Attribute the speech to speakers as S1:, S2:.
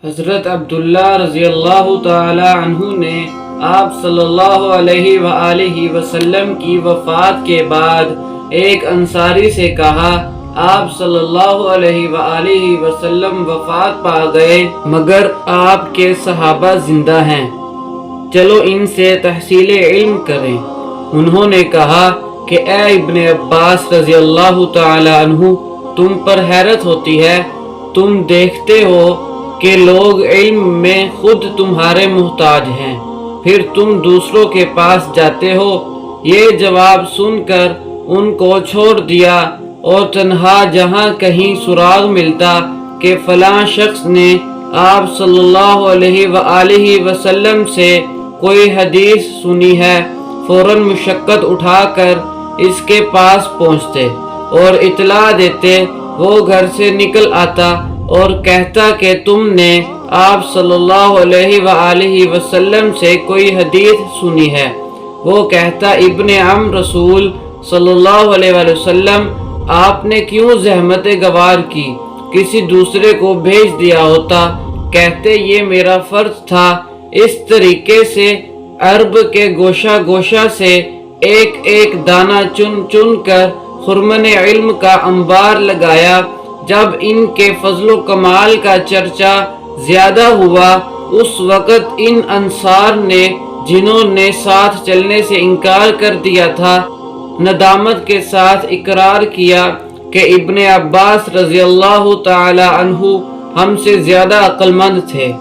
S1: حضرت عبداللہ رضی اللہ تعالی عنہ نے آپ صلی اللہ علیہ وآلہ وسلم کی وفات کے بعد ایک انصاری سے کہا، آپ صلی اللہ علیہ وآلہ وسلم وفات پا گئے مگر آپ کے صحابہ زندہ ہیں، چلو ان سے تحصیل علم کریں۔ انہوں نے کہا کہ اے ابن عباس رضی اللہ تعالی عنہ، تم پر حیرت ہوتی ہے، تم دیکھتے ہو کہ لوگ علم میں خود تمہارے محتاج ہیں، پھر تم دوسروں کے پاس جاتے ہو۔ یہ جواب سن کر ان کو چھوڑ دیا اور تنہا جہاں کہیں سراغ ملتا کہ فلاں شخص نے آپ صلی اللہ علیہ وآلہ وسلم سے کوئی حدیث سنی ہے، فوراً مشقت اٹھا کر اس کے پاس پہنچتے اور اطلاع دیتے۔ وہ گھر سے نکل آتا اور کہتا کہ تم نے آپ صلی اللہ علیہ وآلہ وسلم سے کوئی حدیث سنی ہے۔ وہ کہتا، ابن عم رسول صلی اللہ علیہ وآلہ وسلم، آپ نے کیوں زحمت گوار کی، کسی دوسرے کو بھیج دیا ہوتا۔ کہتے، یہ میرا فرض تھا۔ اس طریقے سے عرب کے گوشہ گوشہ سے ایک ایک دانہ چن چن کر خرمن علم کا انبار لگایا۔ جب ان کے فضل و کمال کا چرچا زیادہ ہوا، اس وقت ان انصار نے، جنہوں نے ساتھ چلنے سے انکار کر دیا تھا، ندامت کے ساتھ اقرار کیا کہ ابن عباس رضی اللہ تعالی عنہ ہم سے زیادہ عقل مند تھے۔